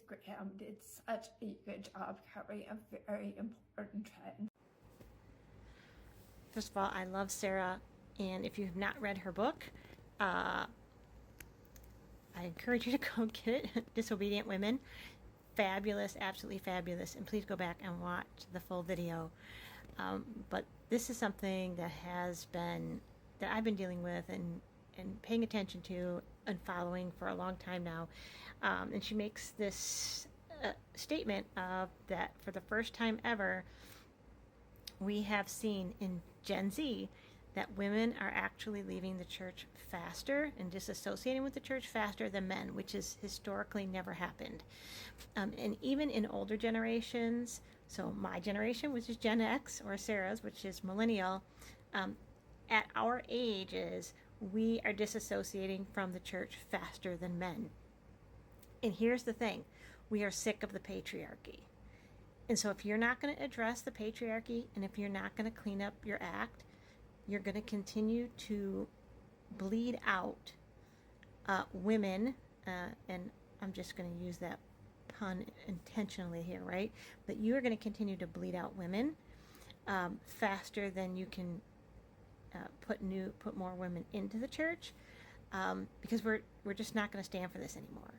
Graham did such a good job covering a very important trend. First of all, I love Sarah, and if you have not read her book, I encourage you to go get it, Disobedient Women. Fabulous, absolutely fabulous, and please go back and watch the full video. But this is something that I've been dealing with and paying attention to and following for a long time now. And she makes this statement of that for the first time ever, we have seen in Gen Z that women are actually leaving the church faster and disassociating with the church faster than men, which has historically never happened. And even in older generations, so my generation, which is Gen X, or Sarah's, which is millennial, at our ages, we are disassociating from the church faster than men. And here's the thing, we are sick of the patriarchy. And so if you're not going to address the patriarchy, and if you're not going to clean up your act, you're going to continue to bleed out women, and I'm just going to use that pun intentionally here, right? But you are going to continue to bleed out women faster than you can put more women into the church, because we're just not going to stand for this anymore.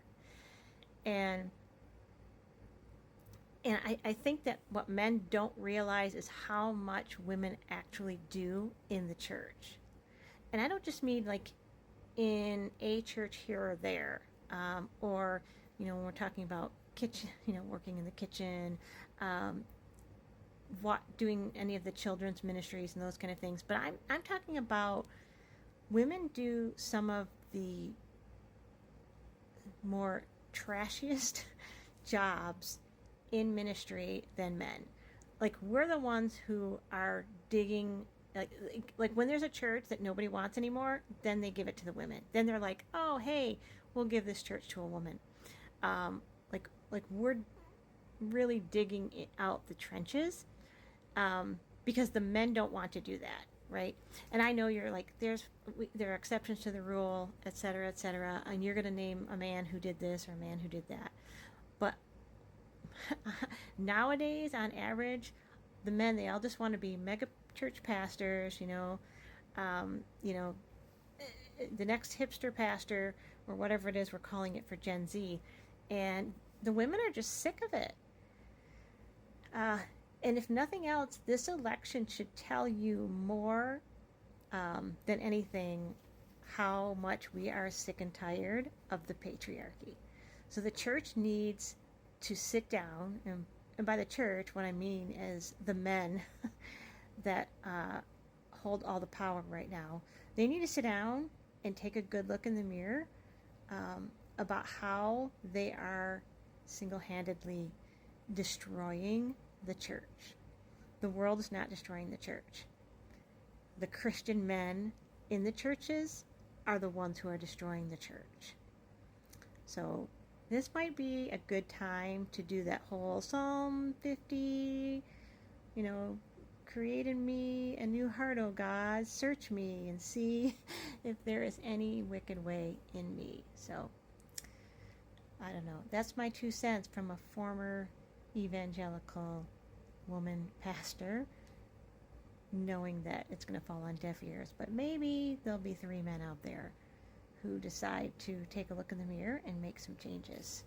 And I think that what men don't realize is how much women actually do in the church. And I don't just mean like in a church here or there, or, when we're talking about kitchen, working in the kitchen, doing any of the children's ministries and those kind of things. But I'm talking about women do some of the more trashiest jobs in ministry than men. Like, we're the ones who are digging, like when there's a church that nobody wants anymore, then they give it to the women. Then they're like, oh, hey, we'll give this church to a woman. Like we're really digging out the trenches, because the men don't want to do that, right? And I know you're like, there are exceptions to the rule, et cetera, and you're going to name a man who did this or a man who did that. But nowadays, on average, the men, they all just want to be mega church pastors, the next hipster pastor, or whatever it is we're calling it for Gen Z. And the women are just sick of it. And if nothing else, this election should tell you more than anything how much we are sick and tired of the patriarchy. So the church needs to sit down, and by the church, what I mean is the men that hold all the power right now. They need to sit down and take a good look in the mirror about how they are single-handedly destroying the church. The world is not destroying the church. The Christian men in the churches are the ones who are destroying the church. So this might be a good time to do that whole Psalm 50, create in me a new heart, O God, search me and see if there is any wicked way in me. So, I don't know. That's my 2 cents from a former evangelical woman pastor, knowing that it's going to fall on deaf ears. But maybe there'll be 3 men out there who decide to take a look in the mirror and make some changes.